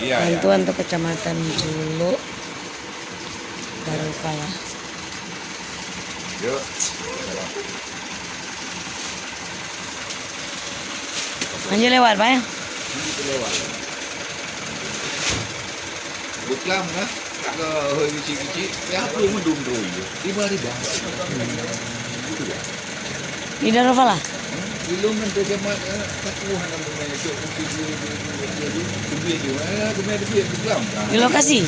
Bantuan untuk Kecamatan Julu Darufala. Yuk. Anjir lewat Pak ya? Lewat. Buklam lah. Ke kecil-kecil, ya perlu mendung dulu. Tiba di bawah. Di Darufala? Belum nanti jemaat satuan namanya cok Di lokasi?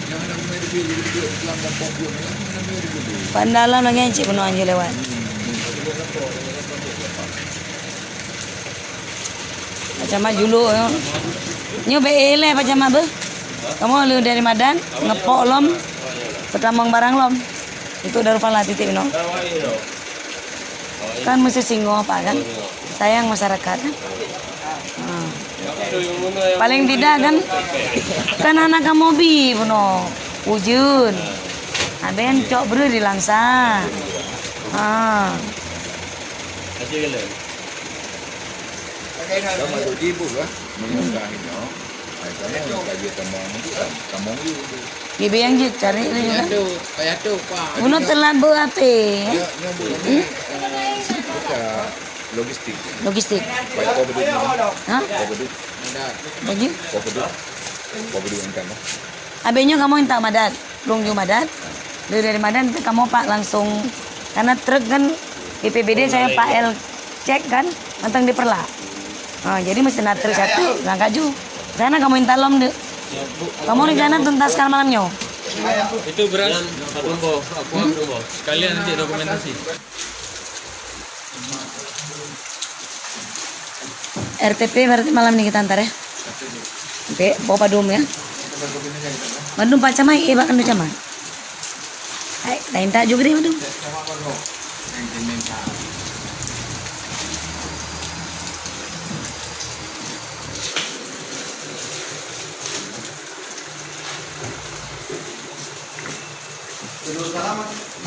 yang namanya di Buklam dan Pokok namanya di Buklam. Pandalam lagi Cik penuh anjir lewat. Pacamat Julu ya. Nyo BL pacamat be. Kamu lu dari Madan, ngepok lom, pertamang barang lom. Itu Darufala titik no. Kan mesti singo apa kan? Sayang masyarakat kan? Paling tidak kan anak kamu bi puno ujun. Aben cok beri di langsa. Sama tu ibu lah, menyesahin no. Kamu kaji tamong itu. Ibu yang jit cari ini kan? Kayak tu pak. Bunuh telat berapa? Logistik. Logistik. Baik kau berdua. Hah? Kau berdua. Bagi? Kau berdua. Kau berdua yang kan? Abenyo kamu minta madat, lungju madat. Dari Madan kamu pak langsung karena truk kan BPBD saya Pak L cek kan, mantang diperla. Jadi mesti truk satu, langkah ju. Sana kamu minta lom deh. Kamu rencana tuntaskan malamnya? Itu beras Rumbo, aku Rumbo. Sekalian nanti dokumentasi. RTP berarti malam ini kita antar ya. Oke, bawa padum ya. Padum Pak Camai, Pak Kandu Camai. Hai, lain tak juga deh padum.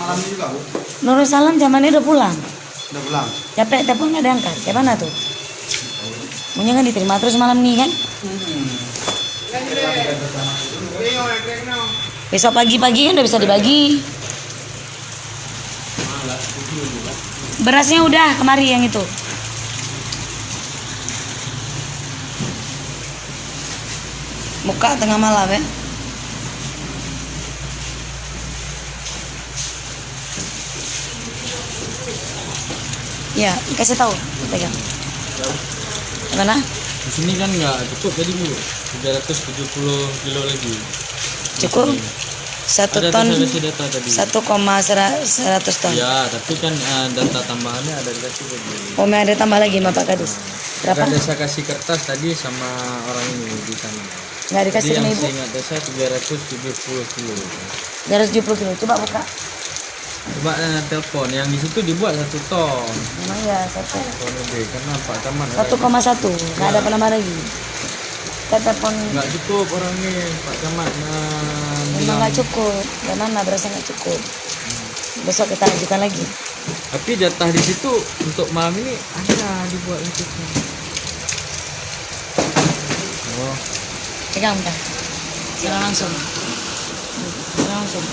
Malam ini juga, Bu? Nurul Salam zamannya udah pulang. Udah pulang? Capek telepon nggak diangkat. Kayak mana tuh? Maunya kan diterima terus malam nih kan? Besok pagi-pagi kan udah bisa dibagi. Berasnya udah kemari yang itu. Muka tengah malam ya. Ya, kasih tahu, pegang. Mana? Di sini kan nggak cukup tadi Bu. 370 kilo lagi. Cukup? 1 ton. Ada data tadi. 1,100 ton. Ya, tapi kan data tambahannya ada dikasih lagi. Oh, ada tambah lagi Bapak Kadis. Berapa? Ada saya kasih kertas tadi sama orang ini di sana. Nggak dikasih Jadi sama yang Ibu? seingat desa 370 kilo. 270 kilo. Coba buka. Coba telepon yang di situ dibuat 1 ton. Memang ya, 1. Ton lebih karena Pak Camat 1,1. Nggak ada penambah lagi. Kita telepon. nggak cukup orang ini Pak Camat Memang nggak cukup. Gimana berasa nggak cukup? Besok kita ajukan lagi. Tapi jatah di situ untuk malam ini ada dibuat untuk. Oh, Pegang bentar. Silang langsung. Silang langsung.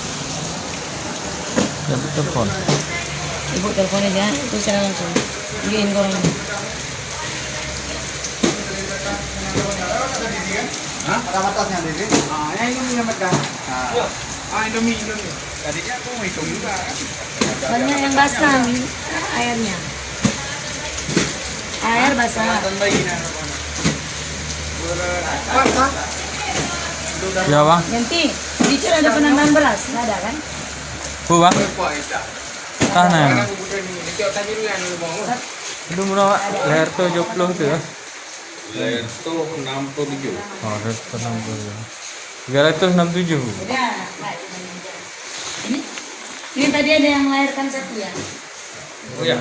dapat telepon. Ibu telepon aja, terus silang langsung. Tunjukin ke orangnya. Hah? Ada batasnya, Dede? Yang ini menyelamatkan. Indomie. Tadinya aku mau hitung juga kan. Banyak yang basah nih airnya. Air basah. Basah? Ya bang, Nanti dicur ada penambahan beras, nggak ada kan? bu bang, tanah ya. Itu berapa? Leher tuh 70 tuh ya? Leher tu 67. Oh, leher tuh 60. 367. Udah. Ini tadi ada yang melahirkan satu ya. Oh ya.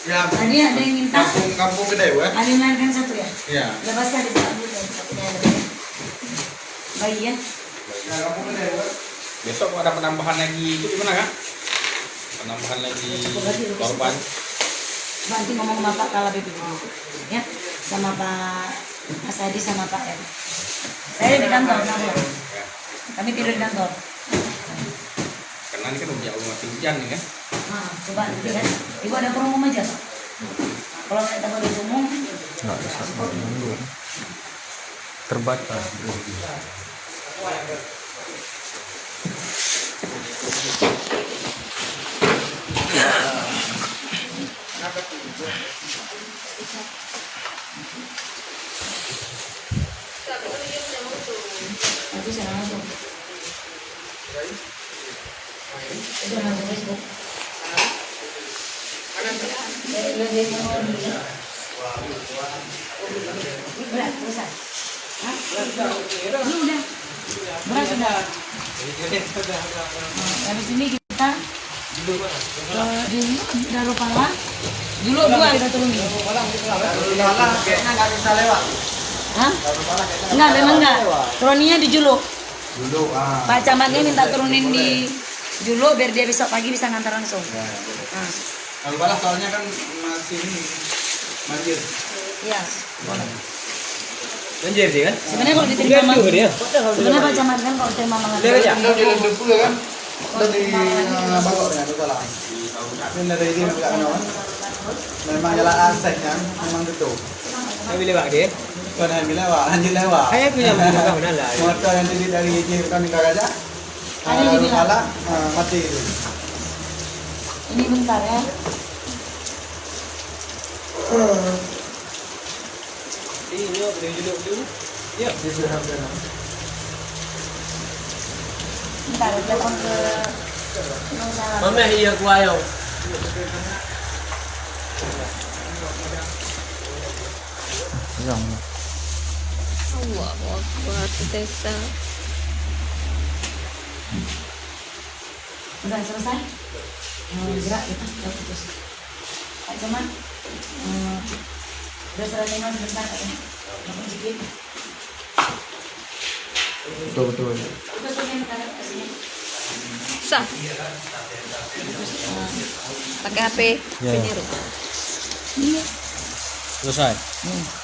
Ya, Tadi ada yang minta. kampung gede, Bu. Ada yang melahirkan satu ya. Iya. Udah basah di bawah dulu. Satunya ada bayi. Bayi ya. Ya, kampung gede, Bu. Besok ada penambahan lagi itu gimana kak? Penambahan lagi korban. Nanti ngomong sama Pak Kalabib dulu. Ya. Sama Pak Mas Adi sama Pak R. Saya di kantor, kami tidur di kantor. Karena ini kan udah jauh mati hujan nih kan. Nah, coba nanti kan, ibu ada promo aja Pak. Kalau saya tahu di umum, Nggak bisa dulu. Terbatas. nanti saya langsung. Itu langsung Facebook. Berat, selesai. Hah? Ini udah. Berat sudah. Habis ini kita di Darupala. Dulu dua kita turunin. Darupala kayaknya nggak bisa lewat. Hah? Enggak, memang enggak. Turunnya di Juluk. Dulu Pak Camatnya minta turunin di Juluk biar dia besok pagi bisa ngantar langsung. Nah, Darupala soalnya kan masih ini banjir. iya, boleh. Banjir dia kan? Sebenarnya kalau diterima Gaduh Mang- dia. sebenarnya Pak Camat kan kalau terima Dia aja. Udah di Lendep pula kan. Udah di Bangkok ya, Darupala. Ini dari ini enggak kawan. Memang jalan asek kan, memang tutup. Saya boleh buat dia. Bukan yang lewat, anjing lewat. Saya punya kau mana lah. Motor yang tadi dari J kami gajah. Ada yang dibilang. Darupala mati itu. Ini bentar ya. Ini boleh duduk dulu. Ya. Bentar, telepon ke Nung Salam. Mama iya kuayo. Yang Allahu Akbar, Tessa. Udah selesai? Gerak kita, udah putus. Pak Camat, udah selesai mas sebentar katanya. Makan sedikit. betul. Putus tuh yang tadi kasihnya. Sah. Pakai HP. Ya. Penyiru. Selesai. Hmm.